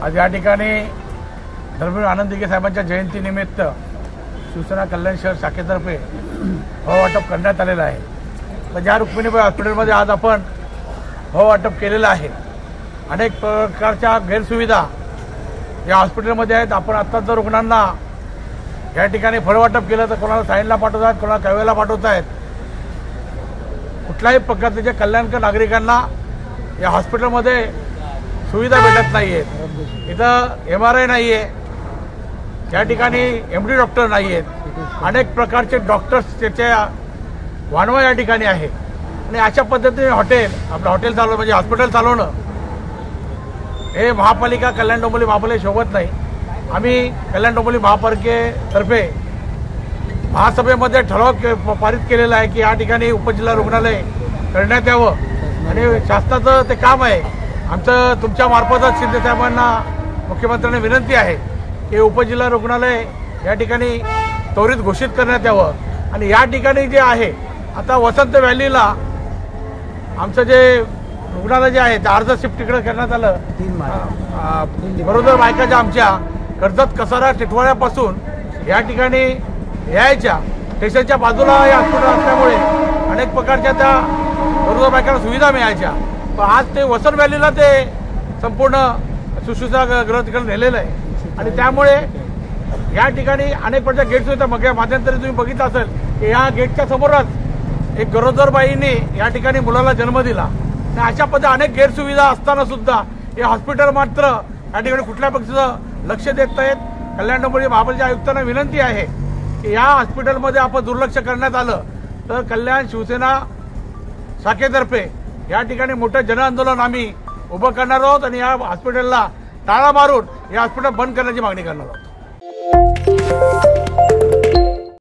आज या ठिकाणी धर्मवीर आनंद दिघे साहेबांच्या जयंतीनिमित्त शिवसेना कल्याण शहर शाखेतर्फे वाटप करण्यात आलेलं आहे। तर ज्या रुक्मिणीबाई हॉस्पिटलमध्ये आज आपण वाटप केलेलं आहे, अनेक प्रकारच्या गैरसुविधा या हॉस्पिटलमध्ये आहेत। आपण आत्ताच जर रुग्णांना या ठिकाणी फळवाटप केलं तर कोणाला साईनला पाठवत आहेत, कोणाला कळव्याला पाठवत आहेत। कुठल्याही प्रकारचे कल्याणकर नागरिकांना या हॉस्पिटलमध्ये सुविधा भेटत नाही आहेत। इथं MRI नाही आहे, या ठिकाणी MD डॉक्टर नाही आहेत, अनेक प्रकारचे डॉक्टर्स त्याच्या वानवा या ठिकाणी आहे। आणि अशा पद्धतीने आपलं हॉटेल चालवणं म्हणजे हॉस्पिटल चालवणं हे महापालिका कल्याण डोंबिवली महापालिका शोभत नाही। आम्ही कल्याण डोंबिवली महापालिकेतर्फे महासभेमध्ये ठराव पारित केलेला आहे की या ठिकाणी उपजिल्हा रुग्णालय करण्यात यावं आणि शासनाचं ते काम आहे। आमचं तुमच्या मार्फतच शिंदे साहेबांना मुख्यमंत्र्यांना विनंती आहे की उपजिल्हा रुग्णालय या ठिकाणी त्वरित घोषित करण्यात यावं। आणि या ठिकाणी जे आहे आता वसंत व्हॅलीला आमचं जे रुग्णालय जे आहे ते अर्ध शिफ्ट तिकडे करण्यात आलं। बरोबर बायकाच्या आमच्या कर्जत कसारा टिटवाळ्यापासून या ठिकाणी यायच्या स्टेशनच्या बाजूला या हॉस्पिटल असल्यामुळे अनेक प्रकारच्या त्या बरोबर बायकांना सुविधा मिळायच्या। पण आज ते वसंत व्हॅलीला ते संपूर्ण सुश्रुषा गृह तिकडे नेलेलं आहे आणि त्यामुळे या ठिकाणी अनेक प्रकारच्या गेट्स होत्या। मग मध्यंतरी तुम्ही बघितलं असेल की या गेटच्या समोरच एक गरोदर बाईने या ठिकाणी मुलाला जन्म दिला आणि अशा पद्धतीने अनेक गैरसुविधा असताना सुद्धा हे हॉस्पिटल मात्र या ठिकाणी कुठल्या पक्षाचं लक्ष देत नाहीत। कल्याण डोंबिवली महापालिका आयुक्तांना विनंती आहे की या हॉस्पिटलमध्ये आपण दुर्लक्ष करण्यात आलं तर कल्याण शिवसेना शाखेतर्फे या ठिकाणी मोठं जनआंदोलन आम्ही उभं करणार आहोत आणि या हॉस्पिटलला टाळा मारून या हॉस्पिटल बंद करण्याची मागणी करणार आहोत।